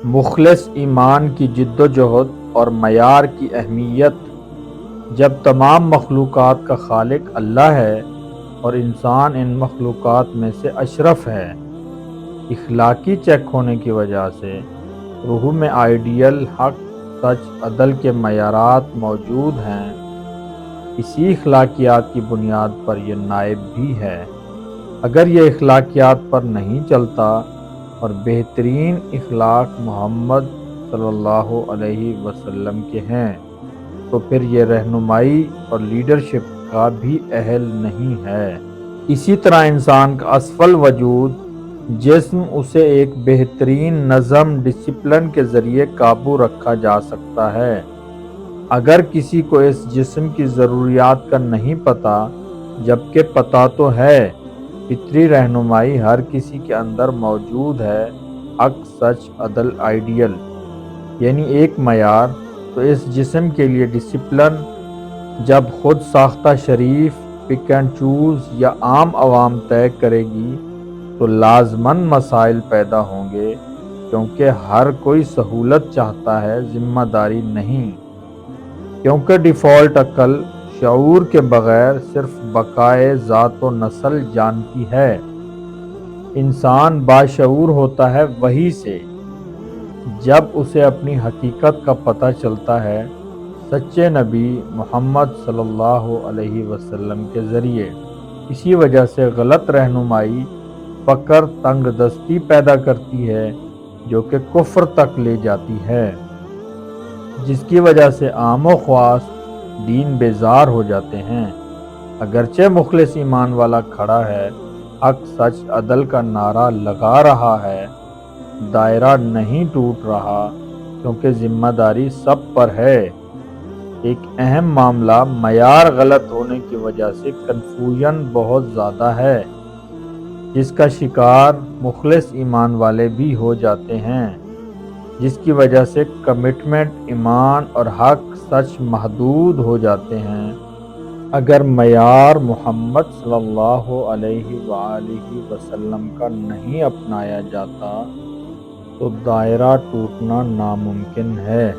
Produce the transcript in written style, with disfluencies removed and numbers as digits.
مخلص ایمان کی جد و جہد اور معیار کی اہمیت۔ جب تمام مخلوقات کا خالق اللہ ہے اور انسان ان مخلوقات میں سے اشرف ہے، اخلاقی چیک ہونے کی وجہ سے روح میں آئیڈیل، حق، سچ، عدل کے معیارات موجود ہیں۔ اسی اخلاقیات کی بنیاد پر یہ نائب بھی ہے۔ اگر یہ اخلاقیات پر نہیں چلتا اور بہترین اخلاق محمد صلی اللہ علیہ وسلم کے ہیں تو پھر یہ رہنمائی اور لیڈرشپ کا بھی اہل نہیں ہے۔ اسی طرح انسان کا اسفل وجود جسم، اسے ایک بہترین نظم، ڈسپلن کے ذریعے قابو رکھا جا سکتا ہے۔ اگر کسی کو اس جسم کی ضروریات کا نہیں پتہ، جبکہ پتہ تو ہے، فطری رہنمائی ہر کسی کے اندر موجود ہے، حق، سچ، عدل، آئیڈیل یعنی ایک معیار، تو اس جسم کے لیے ڈسپلن جب خود ساختہ شریف، پک اینڈ چوز یا عام عوام طے کرے گی تو لازماً مسائل پیدا ہوں گے، کیونکہ ہر کوئی سہولت چاہتا ہے، ذمہ داری نہیں۔ کیونکہ ڈیفالٹ عقل شعور کے بغیر صرف بقائے ذات و نسل جانتی ہے۔ انسان باشعور ہوتا ہے وحی سے، جب اسے اپنی حقیقت کا پتہ چلتا ہے سچے نبی محمد صلی اللہ علیہ وسلم کے ذریعے۔ اسی وجہ سے غلط رہنمائی فقر، تنگ دستی پیدا کرتی ہے، جو کہ کفر تک لے جاتی ہے، جس کی وجہ سے عام و خواص دین بیزار ہو جاتے ہیں۔ اگرچہ مخلص ایمان والا کھڑا ہے، حق، سچ، عدل کا نعرہ لگا رہا ہے، دائرہ نہیں ٹوٹ رہا، کیونکہ ذمہ داری سب پر ہے۔ ایک اہم معاملہ، معیار غلط ہونے کی وجہ سے کنفیوژن بہت زیادہ ہے، جس کا شکار مخلص ایمان والے بھی ہو جاتے ہیں، جس کی وجہ سے کمٹمنٹ، ایمان اور حق، سچ محدود ہو جاتے ہیں۔ اگر معیار محمد صلی اللہ علیہ وآلہ وسلم کا نہیں اپنایا جاتا تو دائرہ ٹوٹنا ناممکن ہے۔